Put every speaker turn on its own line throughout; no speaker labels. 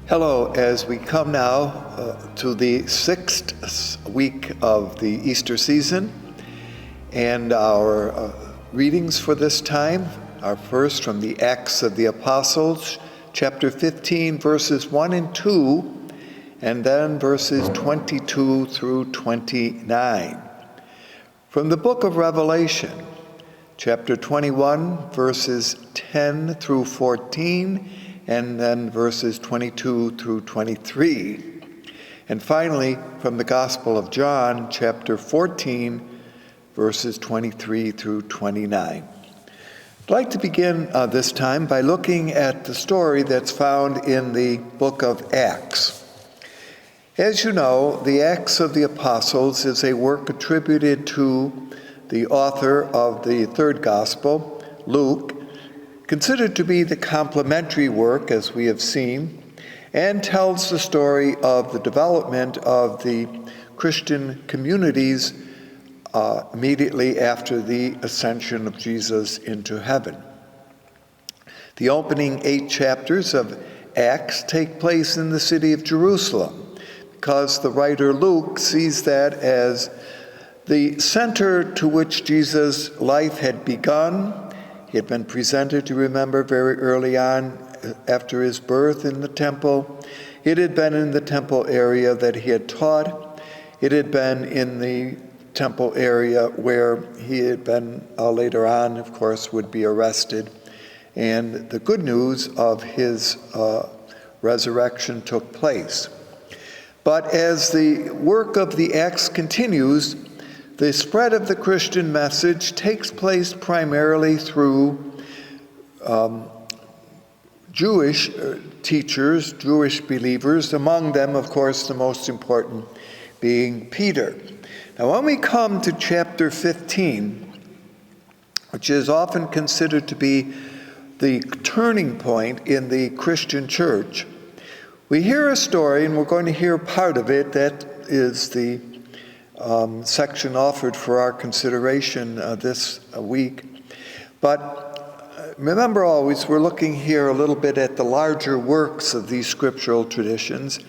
Hello, as we come now to the sixth week of the Easter season, and our readings for this time are first from the Acts of the Apostles, chapter 15, verses 1 and 2, and then verses 22 through 29. From the book of Revelation, chapter 21, verses 10 through 14, and then verses 22 through 23. And finally, from the Gospel of John, chapter 14, verses 23 through 29. I'd like to begin this time by looking at the story that's found in the book of Acts. As you know, the Acts of the Apostles is a work attributed to the author of the third Gospel, Luke, considered to be the complementary work, as we have seen, and tells the story of the development of the Christian communities immediately after the ascension of Jesus into heaven. The opening 8 chapters of Acts take place in the city of Jerusalem, because the writer Luke sees that as the center to which Jesus' life had begun. He had been presented, you remember, very early on after his birth in the temple. It had been in the temple area that he had taught. It had been in the temple area where he had been later on, of course, would be arrested. And the good news of his resurrection took place. But as the work of the Acts continues, the spread of the Christian message takes place primarily through Jewish teachers, Jewish believers, among them, of course, the most important being Peter. Now, when we come to chapter 15, which is often considered to be the turning point in the Christian church, we hear a story, and we're going to hear part of it, that is the section offered for our consideration this week. But remember always, we're looking here a little bit at the larger works of these scriptural traditions,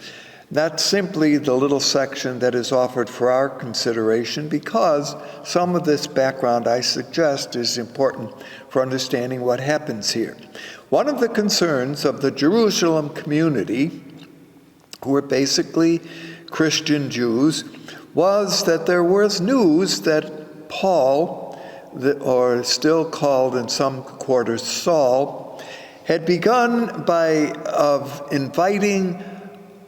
not simply the little section that is offered for our consideration, because some of this background, I suggest, is important for understanding what happens here. One of the concerns of the Jerusalem community, who were basically Christian Jews, was that there was news that Paul, or still called in some quarters Saul, had begun of inviting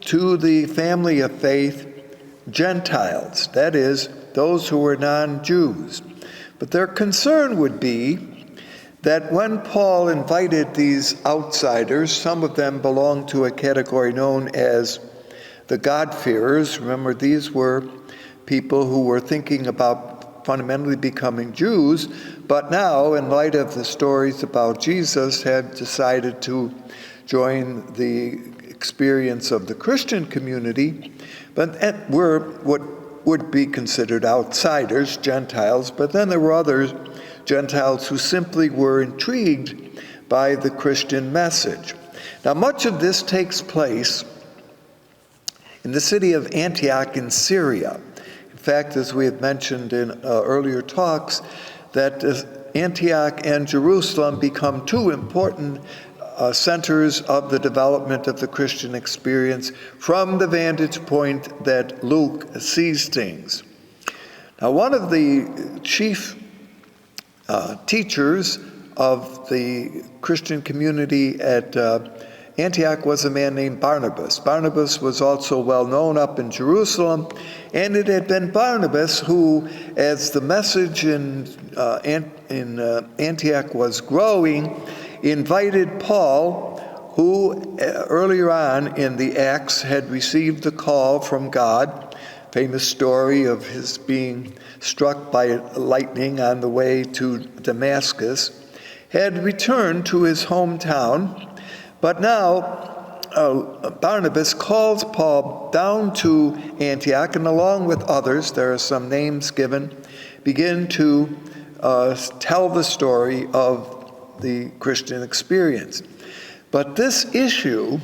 to the family of faith Gentiles, that is, those who were non-Jews. But their concern would be that when Paul invited these outsiders, some of them belonged to a category known as the God-fearers. Remember, these were people who were thinking about fundamentally becoming Jews, but now, in light of the stories about Jesus, had decided to join the experience of the Christian community, but were what would be considered outsiders, Gentiles. But then there were other Gentiles who simply were intrigued by the Christian message. Now, much of this takes place in the city of Antioch in Syria. In fact, as we have mentioned in earlier talks, that Antioch and Jerusalem become two important centers of the development of the Christian experience from the vantage point that Luke sees things. Now, one of the chief teachers of the Christian community at Antioch was a man named Barnabas. Barnabas was also well known up in Jerusalem, and it had been Barnabas who, as the message in Antioch was growing, invited Paul, who earlier on in the Acts had received the call from God, famous story of his being struck by lightning on the way to Damascus, had returned to his hometown. But now Barnabas calls Paul down to Antioch, and along with others, there are some names given, begin to tell the story of the Christian experience. But this issue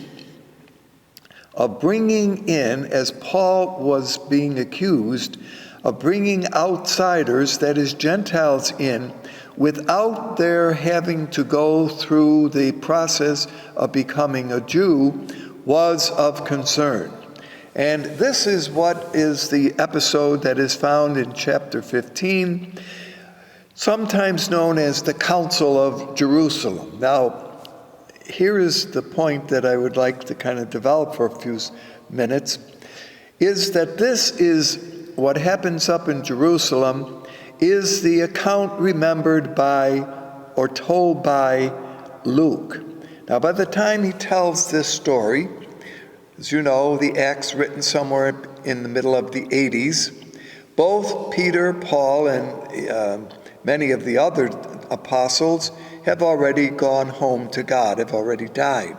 of bringing in, as Paul was being accused, of bringing outsiders, that is Gentiles, in without their having to go through the process of becoming a Jew was of concern. And this is what is the episode that is found in chapter 15, sometimes known as the Council of Jerusalem. Now, here is the point that I would like to kind of develop for a few minutes, is that this is what happens up in Jerusalem is the account remembered by or told by Luke. Now, by the time he tells this story, as you know, the Acts written somewhere in the middle of the 80s, both Peter, Paul, and many of the other apostles have already gone home to God, have already died.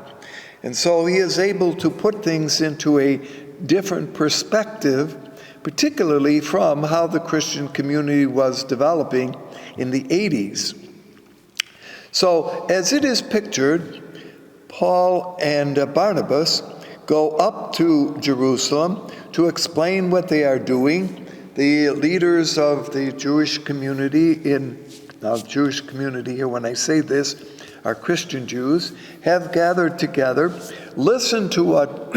And so he is able to put things into a different perspective, particularly from how the Christian community was developing in the 80s. So, as it is pictured, Paul and Barnabas go up to Jerusalem to explain what they are doing. The leaders of the Jewish community Jewish community here, when I say this, are Christian Jews, have gathered together, listened to what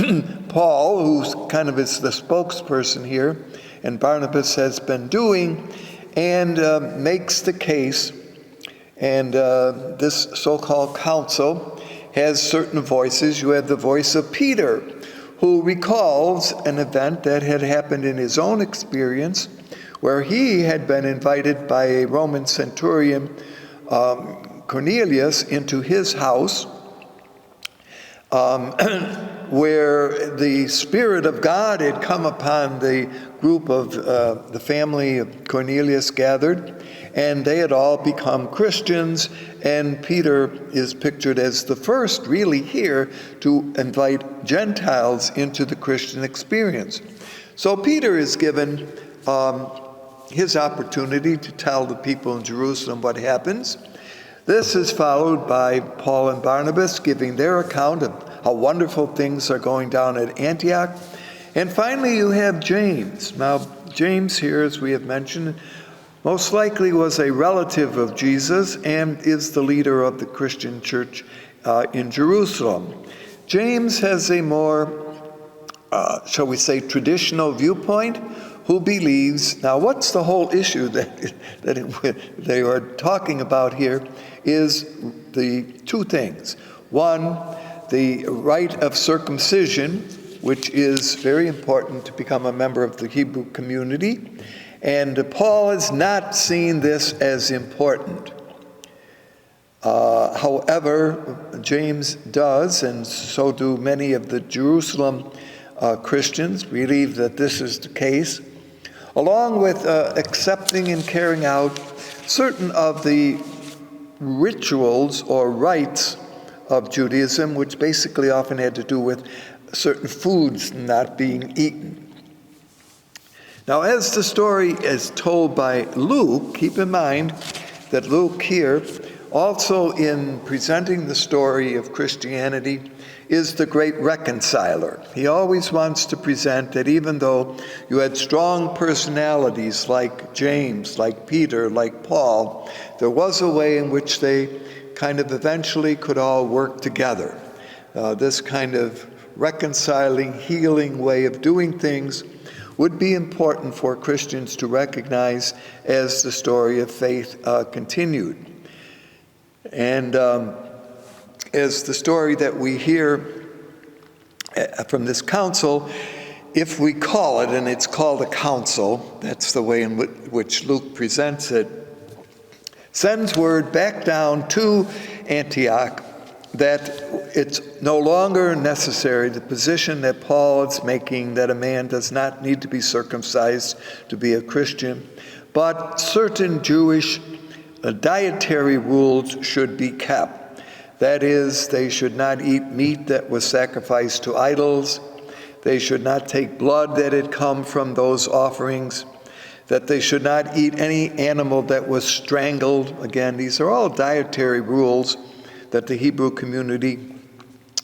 Paul, who's kind of is the spokesperson here, and Barnabas has been doing, and makes the case. And this so-called council has certain voices. You have the voice of Peter, who recalls an event that had happened in his own experience, where he had been invited by a Roman centurion, Cornelius, into his house, where the Spirit of God had come upon the group of the family of Cornelius gathered, and they had all become Christians, and Peter is pictured as the first really here to invite Gentiles into the Christian experience. So Peter is given his opportunity to tell the people in Jerusalem what happens. This is followed by Paul and Barnabas giving their account of how wonderful things are going down at Antioch. And finally, you have James. Now, James here, as we have mentioned, most likely was a relative of Jesus and is the leader of the Christian church in Jerusalem. James has a more, shall we say, traditional viewpoint, who believes, now what's the whole issue that they are talking about here is the two things. One, the rite of circumcision, which is very important to become a member of the Hebrew community. And Paul has not seen this as important. However, James does, and so do many of the Jerusalem Christians, believe that this is the case, along with accepting and carrying out certain of the rituals or rites of Judaism, which basically often had to do with certain foods not being eaten. Now, as the story is told by Luke, keep in mind that Luke here, also in presenting the story of Christianity, is the great reconciler. He always wants to present that even though you had strong personalities like James, like Peter, like Paul, there was a way in which they kind of eventually could all work together. This kind of reconciling, healing way of doing things would be important for Christians to recognize as the story of faith continued. And as the story that we hear from this council, if we call it, and it's called a council, that's the way in which Luke presents it, sends word back down to Antioch that it's no longer necessary, the position that Paul is making, that a man does not need to be circumcised to be a Christian, but certain Jewish dietary rules should be kept. That is, they should not eat meat that was sacrificed to idols. They should not take blood that had come from those offerings. That they should not eat any animal that was strangled. Again, these are all dietary rules that the Hebrew community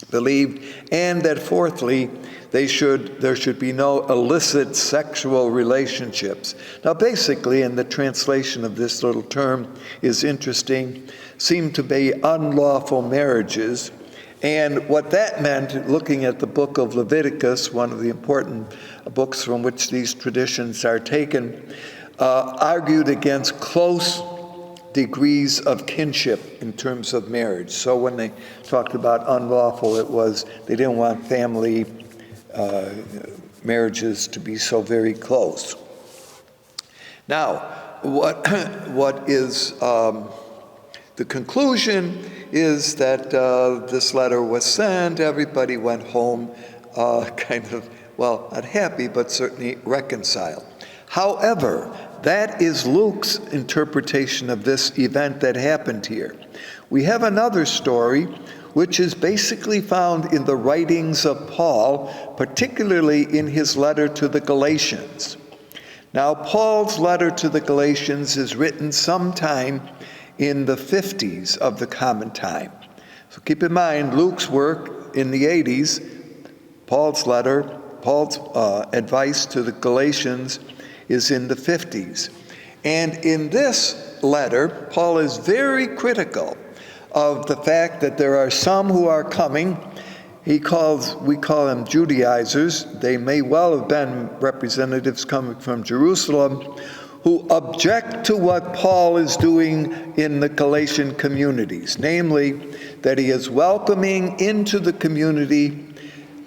believed, and that fourthly, there should be no illicit sexual relationships. Now basically, in the translation of this little term is interesting, seem to be unlawful marriages. And what that meant, looking at the book of Leviticus, one of the important books from which these traditions are taken, argued against close degrees of kinship in terms of marriage. So when they talked about unlawful, it was they didn't want family marriages to be so very close. Now, what is the conclusion is that this letter was sent, everybody went home kind of, well, not happy, but certainly reconciled. However, that is Luke's interpretation of this event that happened here. We have another story which is basically found in the writings of Paul, particularly in his letter to the Galatians. Now, Paul's letter to the Galatians is written sometime in the 50s of the Common Time. So keep in mind, Luke's work in the 80s, Paul's advice to the Galatians is in the 50s. And in this letter, Paul is very critical of the fact that there are some who are coming. We call them Judaizers. They may well have been representatives coming from Jerusalem who object to what Paul is doing in the Galatian communities, namely that he is welcoming into the community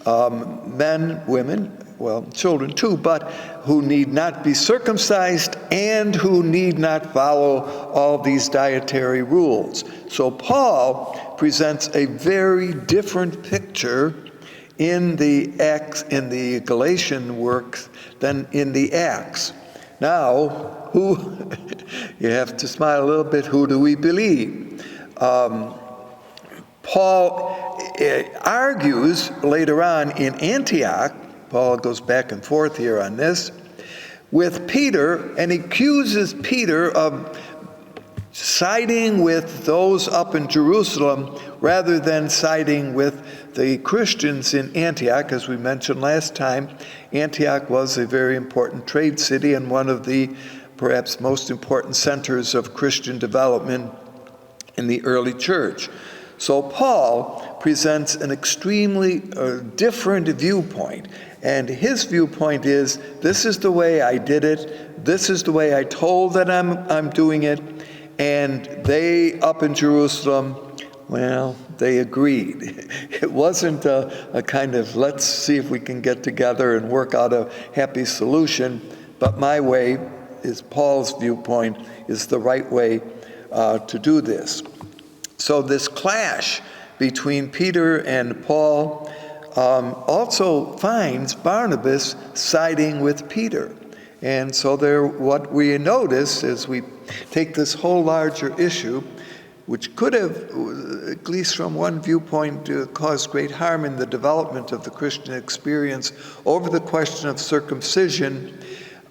men, women, well, children too, but who need not be circumcised and who need not follow all these dietary rules. So Paul presents a very different picture in the Galatian works than in the Acts. Now, you have to smile a little bit, who do we believe? Paul argues later on in Antioch, Paul goes back and forth here on this, with Peter, and accuses Peter of siding with those up in Jerusalem rather than siding with the Christians in Antioch. As we mentioned last time, Antioch was a very important trade city and one of the perhaps most important centers of Christian development in the early church. So Paul presents an extremely different viewpoint. And his viewpoint is, this is the way I did it, this is the way I told that I'm doing it, and they up in Jerusalem, well, they agreed. It wasn't a kind of, let's see if we can get together and work out a happy solution, but my way, is Paul's viewpoint, is the right way to do this. So this clash between Peter and Paul also finds Barnabas siding with Peter. And so what we notice as we take this whole larger issue, which could have, at least from one viewpoint, caused great harm in the development of the Christian experience over the question of circumcision,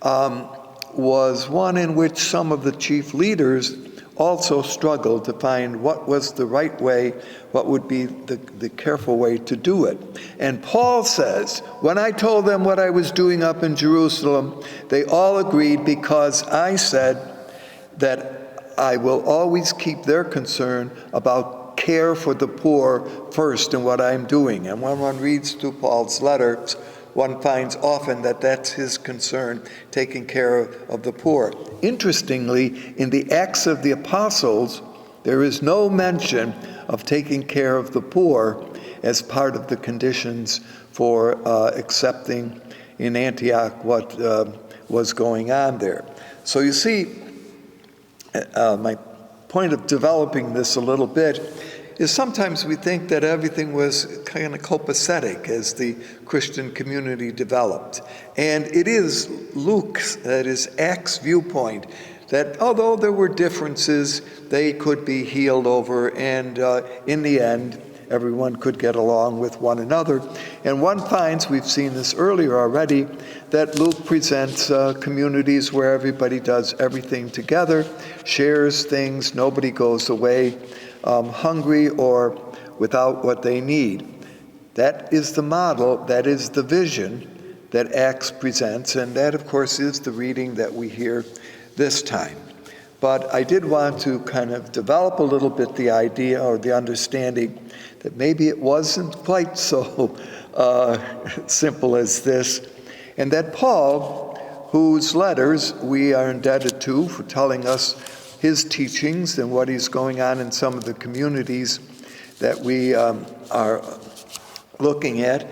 was one in which some of the chief leaders also struggled to find what was the right way, what would be the careful way to do it. And Paul says, when I told them what I was doing up in Jerusalem, they all agreed because I said that I will always keep their concern about care for the poor first in what I'm doing. And when one reads through Paul's letters, one finds often that that's his concern, taking care of the poor. Interestingly, in the Acts of the Apostles, there is no mention of taking care of the poor as part of the conditions for accepting in Antioch what was going on there. So you see, my point of developing this a little bit is sometimes we think that everything was kind of copacetic as the Christian community developed. And it is Luke's, that is Acts' viewpoint, that although there were differences, they could be healed over, and in the end, everyone could get along with one another. And one finds, we've seen this earlier already, that Luke presents communities where everybody does everything together, shares things, nobody goes away hungry or without what they need. That is the model, that is the vision that Acts presents, and that, of course, is the reading that we hear this time. But I did want to kind of develop a little bit the idea or the understanding that maybe it wasn't quite so simple as this, and that Paul, whose letters we are indebted to for telling us his teachings and what is going on in some of the communities that we are looking at,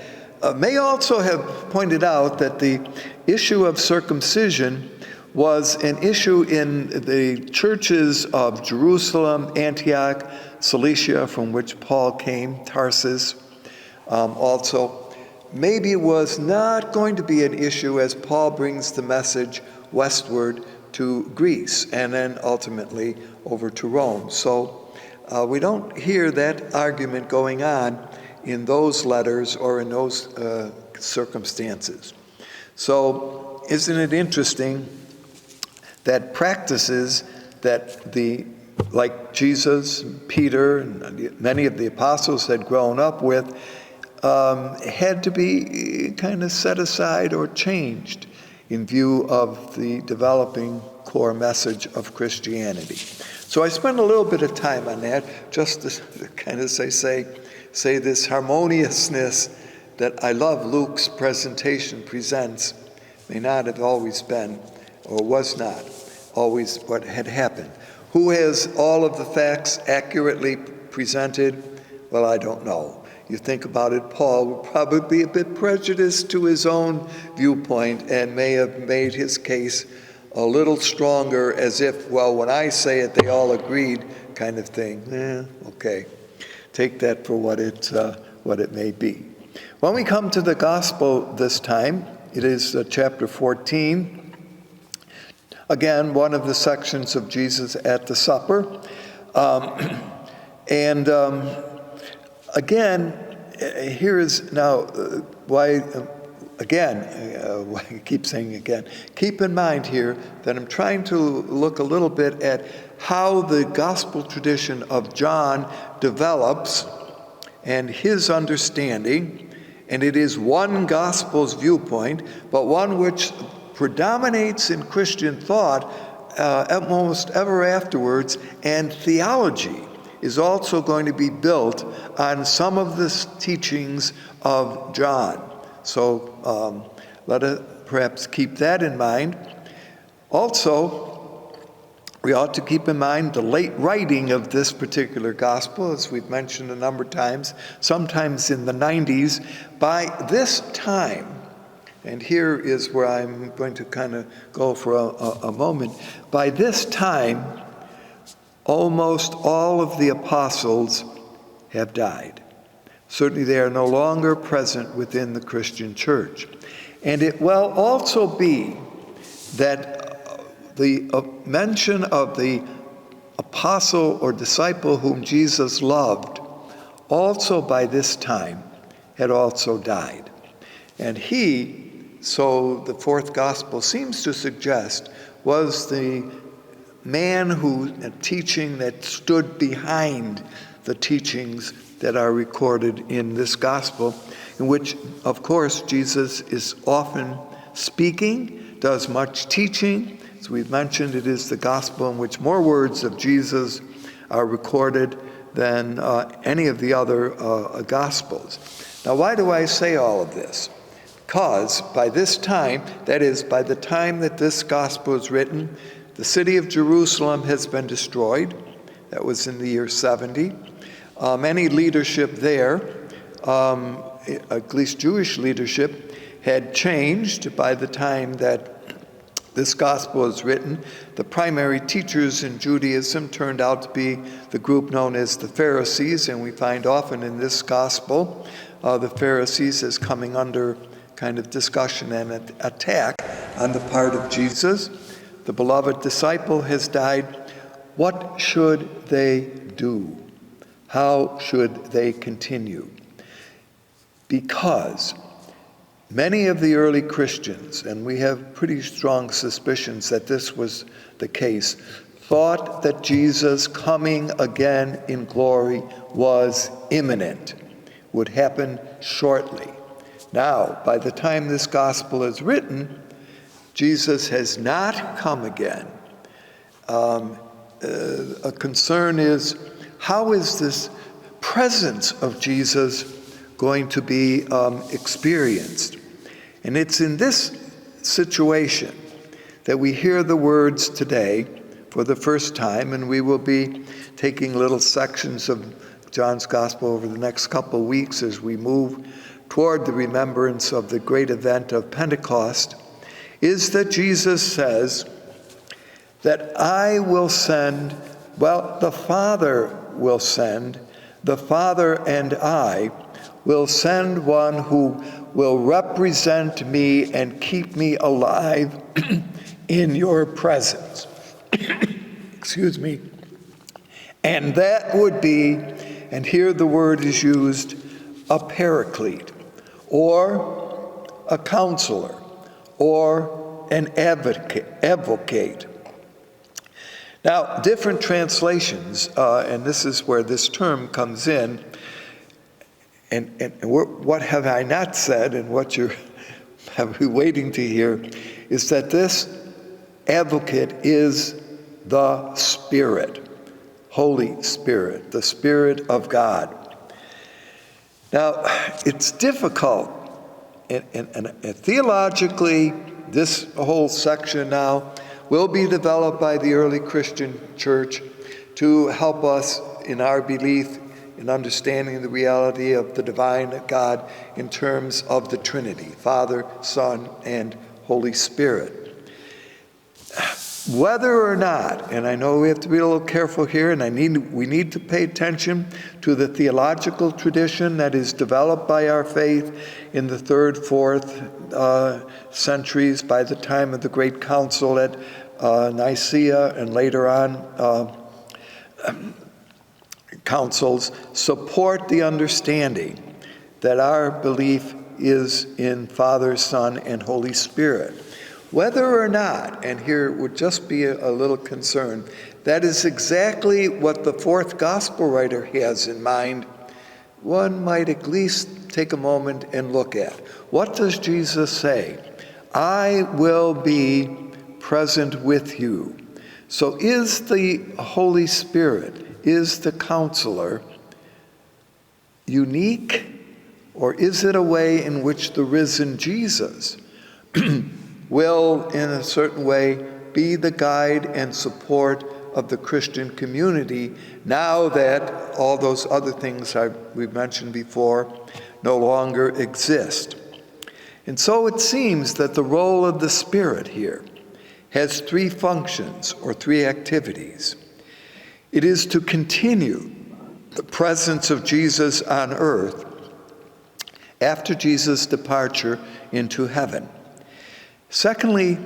may also have pointed out that the issue of circumcision was an issue in the churches of Jerusalem, Antioch, Cilicia, from which Paul came, Tarsus also. Maybe it was not going to be an issue as Paul brings the message westward to Greece and then ultimately over to Rome. So we don't hear that argument going on in those letters or in those circumstances. So isn't it interesting that practices that like Jesus, Peter, and many of the apostles had grown up with had to be kind of set aside or changed in view of the developing core message of Christianity. So I spent a little bit of time on that, just to kind of say this harmoniousness that I love Luke's presentation presents may not have always been, or was not always what had happened. Who has all of the facts accurately presented? Well, I don't know. You think about it, Paul would probably be a bit prejudiced to his own viewpoint and may have made his case a little stronger, as if, well, when I say it, they all agreed, kind of thing. Okay. Take that for what it may be. When we come to the gospel this time, it is chapter 14. Again, one of the sections of Jesus at the supper. Again, here is now why, I keep saying again, keep in mind here that I'm trying to look a little bit at how the gospel tradition of John develops and his understanding, and it is one gospel's viewpoint, but one which predominates in Christian thought almost ever afterwards, and theology is also going to be built on some of the teachings of John. So let us perhaps keep that in mind. Also, we ought to keep in mind the late writing of this particular gospel, as we've mentioned a number of times, sometimes in the 90s. By this time, and here is where I'm going to kind of go for a moment. By this time, almost all of the apostles have died. Certainly they are no longer present within the Christian church. And it will also be that the mention of the apostle or disciple whom Jesus loved also by this time had also died. And he, so the fourth gospel seems to suggest, was the man teaching that stood behind the teachings that are recorded in this gospel, in which, of course, Jesus is often speaking, does much teaching. As we've mentioned, it is the gospel in which more words of Jesus are recorded than any of the other gospels. Now, why do I say all of this? Because by this time, that is, by the time that this gospel is written, the city of Jerusalem has been destroyed. That was in the year 70. Any leadership there, at least Jewish leadership, had changed by the time that this gospel is written. The primary teachers in Judaism turned out to be the group known as the Pharisees, and we find often in this gospel the Pharisees as coming under kind of discussion and attack on the part of Jesus. The beloved disciple has died. What should they do? How should they continue? Because many of the early Christians, and we have pretty strong suspicions that this was the case, thought that Jesus' coming again in glory was imminent. would happen shortly. Now, by the time this gospel is written, Jesus has not come again. A concern is, how is this presence of Jesus going to be experienced? And it's in this situation that we hear the words today for the first time, and we will be taking little sections of John's Gospel over the next couple weeks as we move toward the remembrance of the great event of Pentecost, is that Jesus says that I will send, the Father will send, the Father and I will send one who will represent me and keep me alive in your presence. Excuse me. And that would be, and here the word is used, a paraclete, or a counselor, or an advocate. Now, different translations, and this is where this term comes in, and what have I not said, and what you're waiting to hear, is that this advocate is the Spirit, Holy Spirit, the Spirit of God. Now, it's difficult, and theologically, this whole section now will be developed by the early Christian church to help us in our belief in understanding the reality of the divine God in terms of the Trinity, Father, Son, and Holy Spirit. Whether or not, and I know we have to be a little careful here, and we need to pay attention to the theological tradition that is developed by our faith in the 3rd, 4th centuries by the time of the Great Council at Nicaea, and later on councils support the understanding that our belief is in Father, Son, and Holy Spirit. Whether or not, and here would just be a little concern, that is exactly what the 4th gospel writer has in mind, one might at least take a moment and look at. What does Jesus say? I will be present with you. So is the Holy Spirit, is the counselor unique, or is it a way in which the risen Jesus will, in a certain way, be the guide and support of the Christian community now that all those other things we've mentioned before no longer exist? And so it seems that the role of the Spirit here has 3 functions or 3 activities. It is to continue the presence of Jesus on earth after Jesus' departure into heaven. Secondly,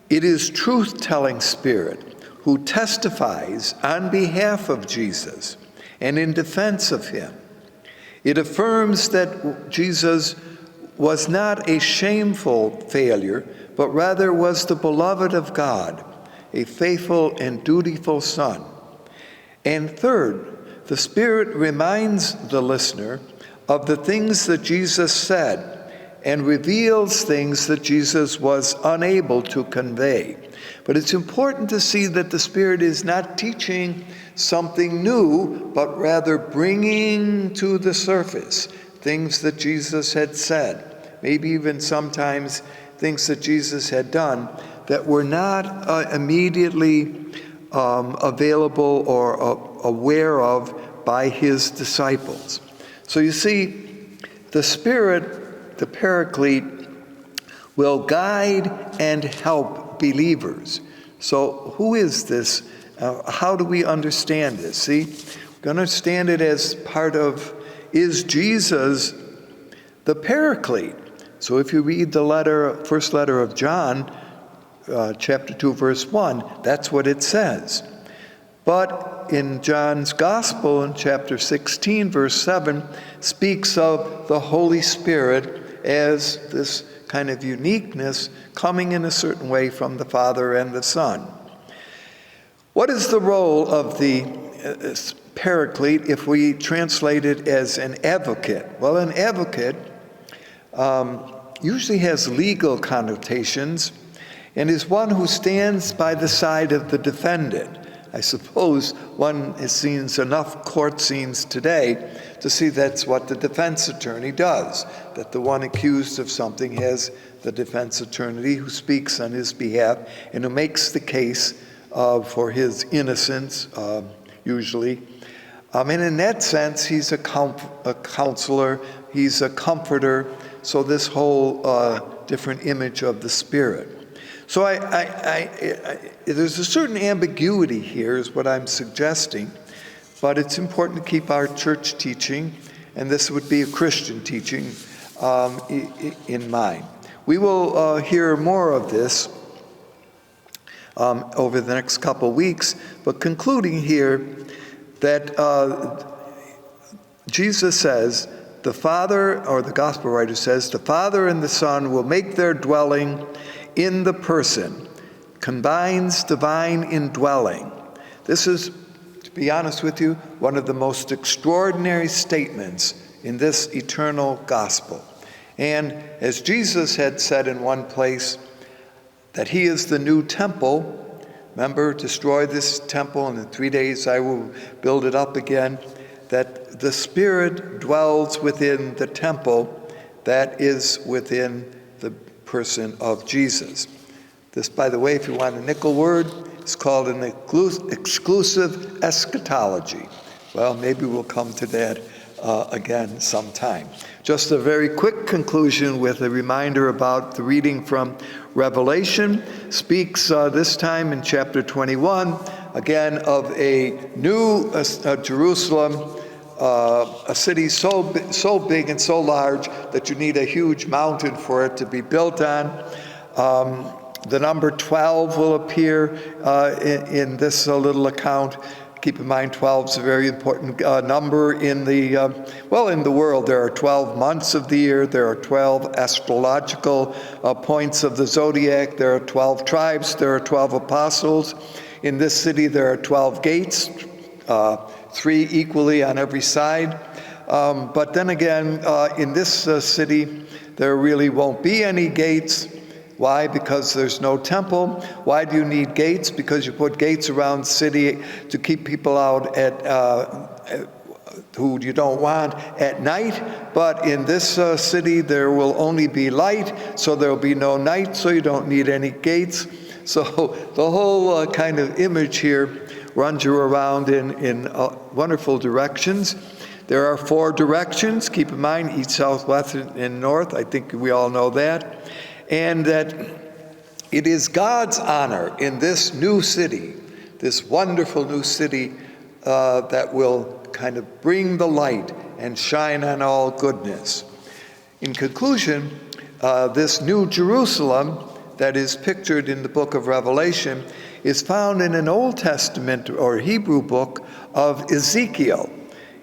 it is truth-telling Spirit who testifies on behalf of Jesus and in defense of him. It affirms that Jesus was not a shameful failure, but rather was the beloved of God, a faithful and dutiful son. And third, the Spirit reminds the listener of the things that Jesus said and reveals things that Jesus was unable to convey. But it's important to see that the Spirit is not teaching something new, but rather bringing to the surface things that Jesus had said, maybe even sometimes things that Jesus had done that were not immediately available or aware of by his disciples. So you see, the Spirit, the Paraclete, will guide and help believers. So who is this? How do we understand this? See, we're going to understand it as part of, is Jesus the Paraclete? So if you read the first letter of John, chapter 2, verse 1, that's what it says. But in John's Gospel, in chapter 16, verse 7, speaks of the Holy Spirit as this kind of uniqueness coming in a certain way from the Father and the Son. What is the role of the paraclete if we translate it as an advocate. Well, an advocate usually has legal connotations and is one who stands by the side of the defendant. I suppose one has seen enough court scenes today to see that's what the defense attorney does, that the one accused of something has the defense attorney who speaks on his behalf and who makes the case for his innocence, usually. And in that sense, he's a counselor, he's a comforter, so this whole different image of the Spirit. So there's a certain ambiguity here is what I'm suggesting, but it's important to keep our church teaching, and this would be a Christian teaching, in mind. We will hear more of this over the next couple weeks, but concluding here that Jesus says, the Father, or the Gospel writer says, the Father and the Son will make their dwelling in the person, combines divine indwelling. This is, to be honest with you, one of the most extraordinary statements in this eternal gospel. And as Jesus had said in one place, that he is the new temple. Remember, destroy this temple, and in 3 days I will build it up again. That the Spirit dwells within the temple that is within the person of Jesus. This, by the way, if you want a nickel word, is called an exclusive eschatology. Well, maybe we'll come to that again sometime. Just a very quick conclusion with a reminder about the reading from Revelation. Speaks this time in chapter 21, again, of a new Jerusalem, a city so big and so large that you need a huge mountain for it to be built on. The number 12 will appear in this little account. Keep in mind, 12 is a very important number in the, in the world. There are 12 months of the year. There are 12 astrological points of the zodiac. There are 12 tribes. There are 12 apostles. In this city, there are 12 gates, 3 equally on every side. But then again, in this city, there really won't be any gates. Why? Because there's no temple. Why do you need gates? Because you put gates around the city to keep people out at who you don't want at night. But in this city, there will only be light, so there will be no night, so you don't need any gates. So the whole kind of image here runs you around in wonderful directions. There are 4 directions. Keep in mind, east, south, west, and north. I think we all know that. And that it is God's honor in this new city, this wonderful new city, that will kind of bring the light and shine on all goodness. In conclusion, this new Jerusalem that is pictured in the book of Revelation is found in an Old Testament or Hebrew book of Ezekiel.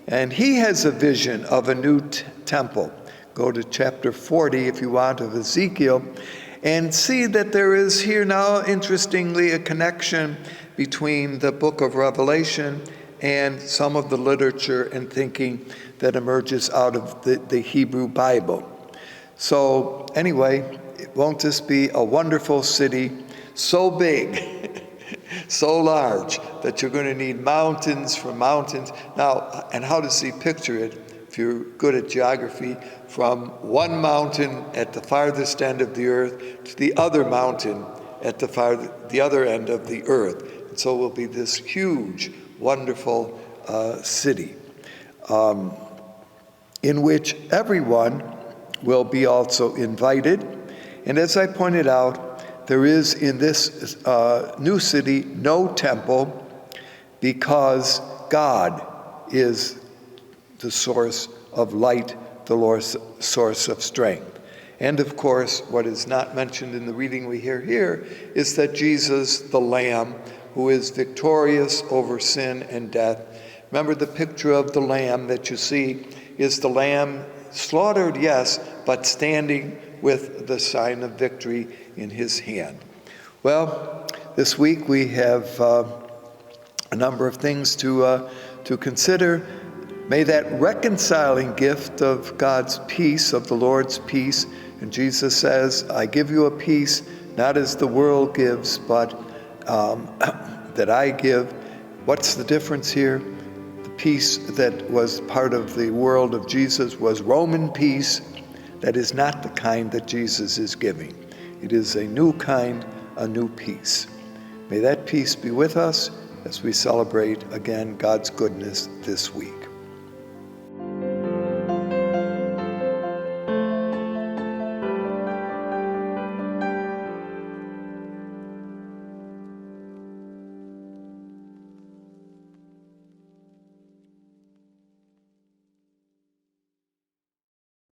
And he has a vision of a new temple. Go to chapter 40, if you want, of Ezekiel, and see that there is here now, interestingly, a connection between the book of Revelation and some of the literature and thinking that emerges out of the Hebrew Bible. So anyway, won't this be a wonderful city, so big, so large, that you're going to need mountains for mountains? Now, and how does he picture it? If you're good at geography, from one mountain at the farthest end of the earth to the other mountain at the other end of the earth. And so it will be this huge, wonderful city in which everyone will be also invited. And as I pointed out, there is in this new city no temple, because God is the source of light, the source of strength. And of course, what is not mentioned in the reading we hear here is that Jesus, the Lamb, who is victorious over sin and death. Remember, the picture of the Lamb that you see is the Lamb slaughtered, yes, but standing with the sign of victory in his hand. Well, this week we have a number of things to consider. May that reconciling gift of God's peace, of the Lord's peace, and Jesus says, I give you a peace, not as the world gives, but that I give. What's the difference here? The peace that was part of the world of Jesus was Roman peace. That is not the kind that Jesus is giving. It is a new kind, a new peace. May that peace be with us as we celebrate again God's goodness this week.